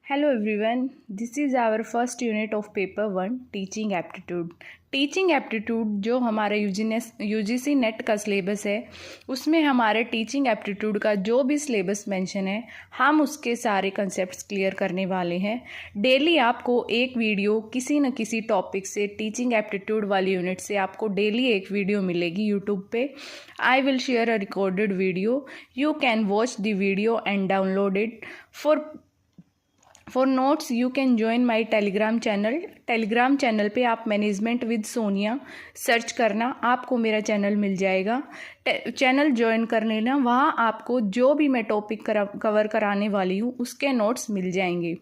Hello everyone, this is our first unit of paper 1 teaching aptitude. Teaching aptitude जो हमारे UGC net का syllabus है उसमें हमारे टीचिंग एप्टीट्यूड का जो भी सिलेबस मेंशन है हम उसके सारे कंसेप्ट्स क्लियर करने वाले हैं। डेली आपको एक वीडियो किसी न किसी टॉपिक से टीचिंग एप्टीट्यूड वाली यूनिट से आपको डेली एक वीडियो मिलेगी यूट्यूब पे। I will share a recorded video, you can watch the video and download it. For notes you can join my Telegram channel पे आप मैनेजमेंट विद सोनिया सर्च करना, आपको मेरा चैनल मिल जाएगा। चैनल ज्वाइन कर लेना, वहाँ आपको जो भी मैं टॉपिक कवर कराने वाली हूँ उसके नोट्स मिल जाएंगे।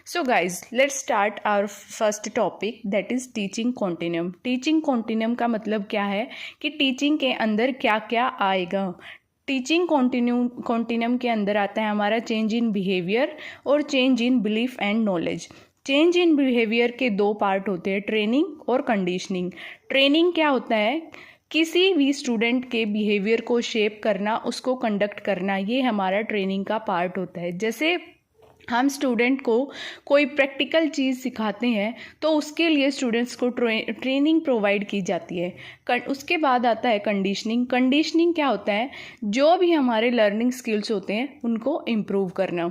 So guys let's start our first topic, that is teaching continuum. Teaching continuum का मतलब क्या है कि टीचिंग के अंदर क्या क्या आएगा। टीचिंग कॉन्टिन्यूम के अंदर आता है हमारा चेंज इन बिहेवियर और change in belief and knowledge. Change in behaviour के दो पार्ट होते हैं, ट्रेनिंग और कंडीशनिंग। ट्रेनिंग क्या होता है, किसी भी स्टूडेंट के बिहेवियर को शेप करना, उसको कंडक्ट करना, ये हमारा ट्रेनिंग का पार्ट होता है। जैसे हम स्टूडेंट को कोई प्रैक्टिकल चीज़ सिखाते हैं तो उसके लिए स्टूडेंट्स को ट्रेनिंग प्रोवाइड की जाती है। उसके बाद आता है कंडीशनिंग। कंडीशनिंग क्या होता है, जो भी हमारे लर्निंग स्किल्स होते हैं उनको इम्प्रूव करना,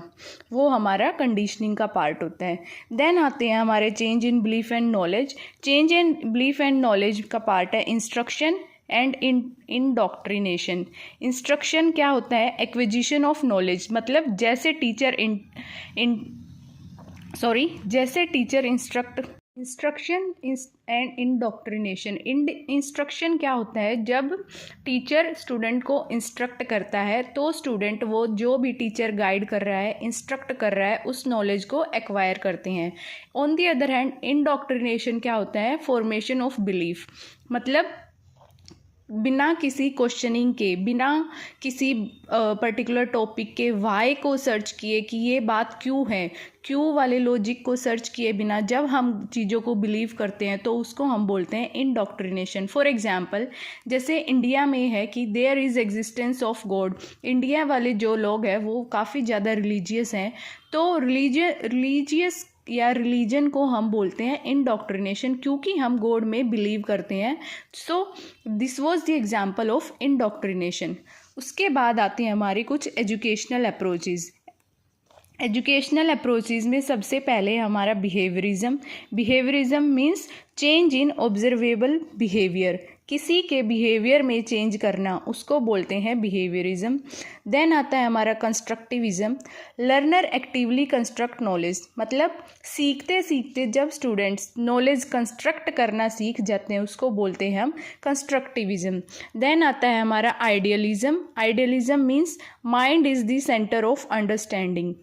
वो हमारा कंडीशनिंग का पार्ट होता है। देन आते हैं हमारे change in belief and knowledge. Change in belief and knowledge का पार्ट है इंस्ट्रक्शन एंड इंडोक्ट्रिनेशन। इंस्ट्रक्शन क्या होता है, एक्विजिशन ऑफ नॉलेज, मतलब जैसे teacher instruction and indoctrination. Instruction क्या होता है, जब टीचर स्टूडेंट को इंस्ट्रक्ट करता है तो स्टूडेंट वो जो भी टीचर गाइड कर रहा है, इंस्ट्रक्ट कर रहा है, उस नॉलेज को एक्वायर करते हैं। On the other hand indoctrination क्या होता है, फॉर्मेशन ऑफ बिलीफ, मतलब बिना किसी क्वेश्चनिंग के, बिना किसी पर्टिकुलर टॉपिक के वाई को सर्च किए कि ये बात क्यों है, क्यों वाले लॉजिक को सर्च किए बिना जब हम चीज़ों को बिलीव करते हैं तो उसको हम बोलते हैं इंडोक्ट्रिनेशन। फॉर एग्जांपल जैसे इंडिया में है कि there is existence of God. India वाले जो लोग हैं वो काफ़ी ज़्यादा रिलीजियस हैं, तो रिलीजियस या रिलीजन को हम बोलते हैं इंडोक्ट्रिनेशन, क्योंकि हम गॉड में बिलीव करते हैं। So this was the example of indoctrination. उसके बाद आते हैं हमारे कुछ एजुकेशनल अप्रोचेस। एजुकेशनल अप्रोचेस में सबसे पहले हमारा behaviourism means change in observable behaviour, किसी के बिहेवियर में चेंज करना, उसको बोलते हैं बिहेवियरिज्म। देन आता है हमारा constructivism. Learner actively construct knowledge, मतलब सीखते सीखते जब स्टूडेंट्स नॉलेज कंस्ट्रक्ट करना सीख जाते हैं उसको बोलते हैं हम कंस्ट्रक्टिविज्म। देन आता है हमारा idealism means mind is the centre of understanding.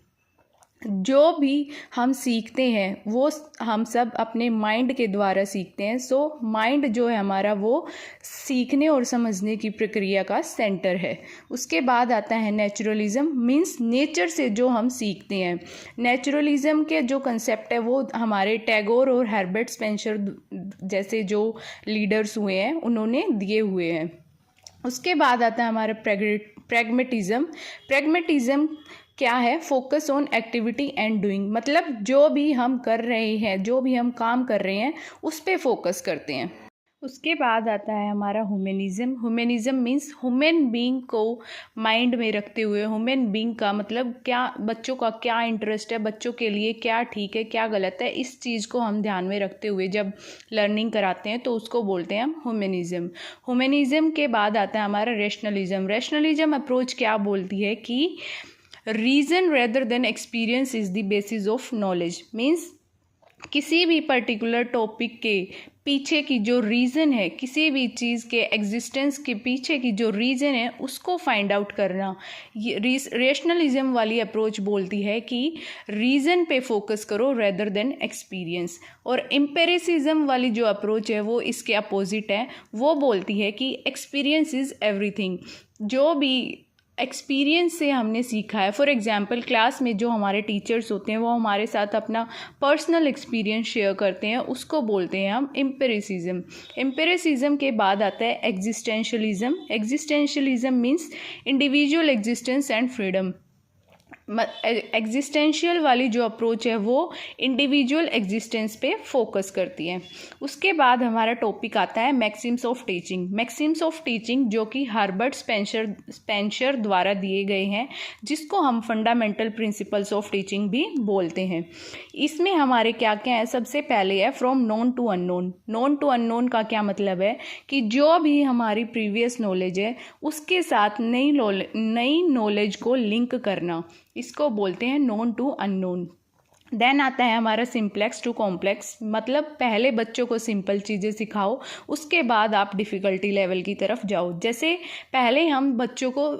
जो भी हम सीखते हैं वो हम सब अपने माइंड के द्वारा सीखते हैं। सो माइंड जो है हमारा वो सीखने और समझने की प्रक्रिया का सेंटर है। उसके बाद आता है नेचुरलिज्म, मीन्स नेचर से जो हम सीखते हैं। नेचुरलिज्म के जो कंसेप्ट है वो हमारे टैगोर और हर्बर्ट स्पेंसर जैसे जो लीडर्स हुए हैं उन्होंने दिए हुए हैं। उसके बाद आता है हमारा प्रैग्मेटिज्म क्या है, focus on activity and doing, मतलब जो भी हम कर रहे हैं, जो भी हम काम कर रहे हैं उस पर फोकस करते हैं। उसके बाद आता है हमारा ह्यूमनिज्म मीन्स ह्यूमन बीइंग को माइंड में रखते हुए, ह्यूमन बीइंग का मतलब क्या, बच्चों का क्या इंटरेस्ट है, बच्चों के लिए क्या ठीक है क्या गलत है, इस चीज़ को हम ध्यान में रखते हुए जब लर्निंग कराते हैं तो उसको बोलते हैं हम ह्यूमनिज्म के बाद आता है हमारा रेशनलिज्म अप्रोच क्या बोलती है कि reason rather than experience is the basis of knowledge. Means किसी भी पर्टिकुलर टॉपिक के पीछे की जो रीज़न है, किसी भी चीज़ के एग्जिस्टेंस के पीछे की जो रीज़न है उसको फाइंड आउट करना। ये रेशनलिज्म वाली अप्रोच बोलती है कि रीज़न पे फोकस करो रेदर देन एक्सपीरियंस। और एम्पिरिसिज्म वाली जो अप्रोच है वो इसके अपोजिट है, वो बोलती है कि एक्सपीरियंस इज़ एवरीथिंग। जो भी एक्सपीरियंस से हमने सीखा है, फॉर एग्जांपल क्लास में जो हमारे टीचर्स होते हैं वो हमारे साथ अपना पर्सनल एक्सपीरियंस शेयर करते हैं, उसको बोलते हैं हम एम्पिरिसिज्म के बाद आता है existentialism means individual existence and freedom. Existential वाली जो अप्रोच है वो इंडिविजुअल एग्जिस्टेंस पे फोकस करती है। उसके बाद हमारा टॉपिक आता है Maxim's of teaching. Maxim's of teaching जो कि हर्बर्ट स्पेंसर द्वारा दिए गए हैं, जिसको हम फंडामेंटल प्रिंसिपल्स ऑफ टीचिंग भी बोलते हैं। इसमें हमारे क्या क्या है, सबसे पहले है from known to unknown. Known to unknown का क्या मतलब है कि जो भी हमारी प्रीवियस नॉलेज है उसके साथ नई नॉलेज को लिंक करना, इसको बोलते हैं नोन टू अननोन। देन आता है हमारा सिंप्लेक्स टू कॉम्प्लेक्स, मतलब पहले बच्चों को सिंपल चीज़ें सिखाओ, उसके बाद आप डिफ़िकल्टी लेवल की तरफ जाओ। जैसे पहले हम बच्चों को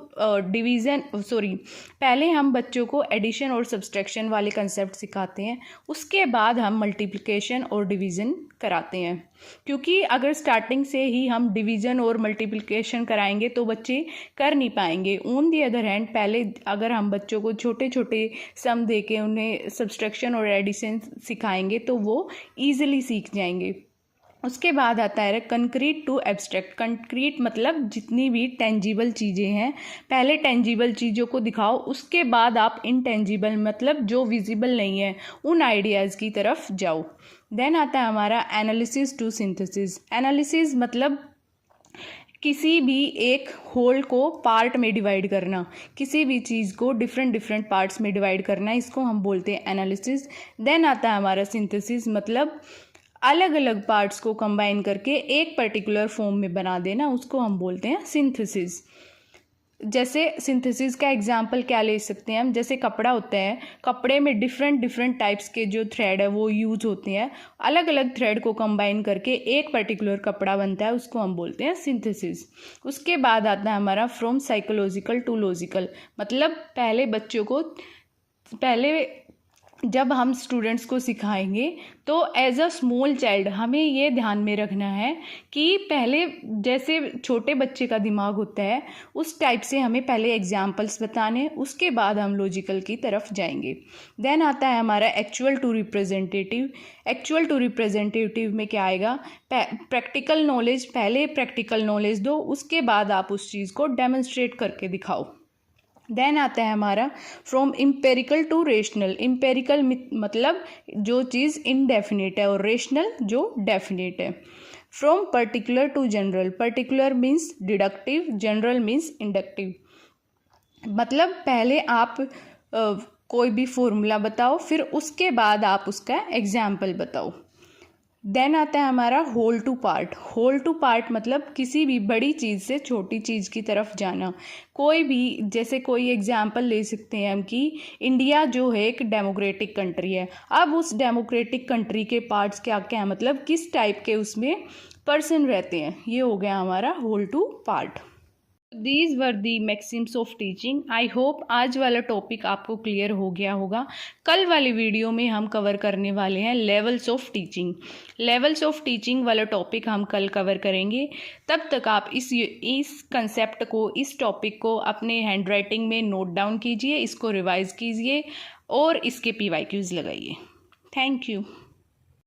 पहले हम बच्चों को एडिशन और सब्सट्रैक्शन वाले कंसेप्ट सिखाते हैं, उसके बाद हम मल्टीप्लिकेशन और डिवीज़न कराते हैं। क्योंकि अगर स्टार्टिंग से ही हम डिवीज़न और मल्टीप्लिकेशन कराएंगे तो बच्चे कर नहीं पाएंगे। ऑन दी अदर हैंड पहले अगर हम बच्चों को छोटे छोटे सम दे के उन्हें सब्सट्रैक्शन और एडिशन सिखाएंगे तो वो ईजिली सीख जाएंगे। उसके बाद आता है कंक्रीट टू एब्स्ट्रैक्ट। कंक्रीट मतलब जितनी भी टेंजिबल चीज़ें हैं, पहले टेंजिबल चीज़ों को दिखाओ, उसके बाद आप इनटेंजिबल मतलब जो विजिबल नहीं है उन आइडियाज़ की तरफ जाओ। देन आता है हमारा एनालिसिस टू सिंथेसिस। एनालिसिस मतलब किसी भी एक होल को पार्ट में डिवाइड करना, किसी भी चीज़ को डिफरेंट पार्ट्स में डिवाइड करना, इसको हम बोलते हैं एनालिसिस। देन आता है हमारा सिंथेसिस, मतलब अलग अलग पार्ट्स को कंबाइन करके एक पर्टिकुलर फॉर्म में बना देना, उसको हम बोलते हैं सिंथेसिस। जैसे सिंथेसिस का एग्जांपल क्या ले सकते हैं हम, जैसे कपड़ा होता है, कपड़े में डिफरेंट टाइप्स के जो थ्रेड है वो यूज़ होते हैं, अलग अलग थ्रेड को कंबाइन करके एक पर्टिकुलर कपड़ा बनता है, उसको हम बोलते हैं सिंथेसिस। उसके बाद आता है हमारा फ्रॉम साइकोलॉजिकल टू लॉजिकल, मतलब जब हम स्टूडेंट्स को सिखाएंगे तो एज अ स्मॉल चाइल्ड हमें ये ध्यान में रखना है कि पहले जैसे छोटे बच्चे का दिमाग होता है उस टाइप से हमें पहले एग्जाम्पल्स बताने, उसके बाद हम लॉजिकल की तरफ जाएंगे। देन आता है हमारा actual to representative. Actual to representative में क्या आएगा, प्रैक्टिकल नॉलेज, पहले प्रैक्टिकल नॉलेज दो, उसके बाद आप उस चीज़ को डेमोन्स्ट्रेट करके दिखाओ। देन आता है हमारा from empirical to rational. Empirical मतलब जो चीज़ इनडेफिनेट है और रेशनल जो डेफिनेट है। From particular to general. Particular means deductive, general means inductive, मतलब पहले आप कोई भी फॉर्मूला बताओ, फिर उसके बाद आप उसका एग्जाम्पल बताओ। देन आता है हमारा whole to part. Whole to part मतलब किसी भी बड़ी चीज़ से छोटी चीज़ की तरफ जाना। कोई भी, जैसे कोई एग्जांपल ले सकते हैं हम कि इंडिया जो है एक डेमोक्रेटिक कंट्री है, अब उस डेमोक्रेटिक कंट्री के पार्ट्स क्या क्या हैं, मतलब किस टाइप के उसमें पर्सन रहते हैं, ये हो गया हमारा whole to part. These were the maxims of teaching. I hope आज वाला टॉपिक आपको क्लियर हो गया होगा। कल वाली वीडियो में हम कवर करने वाले हैं levels of teaching. Levels of teaching वाला टॉपिक हम कल कवर करेंगे। तब तक आप इस कंसेप्ट को, इस टॉपिक को अपने हैंड राइटिंग में नोट डाउन कीजिए, इसको रिवाइज कीजिए और इसके PYQs लगाइए। Thank you.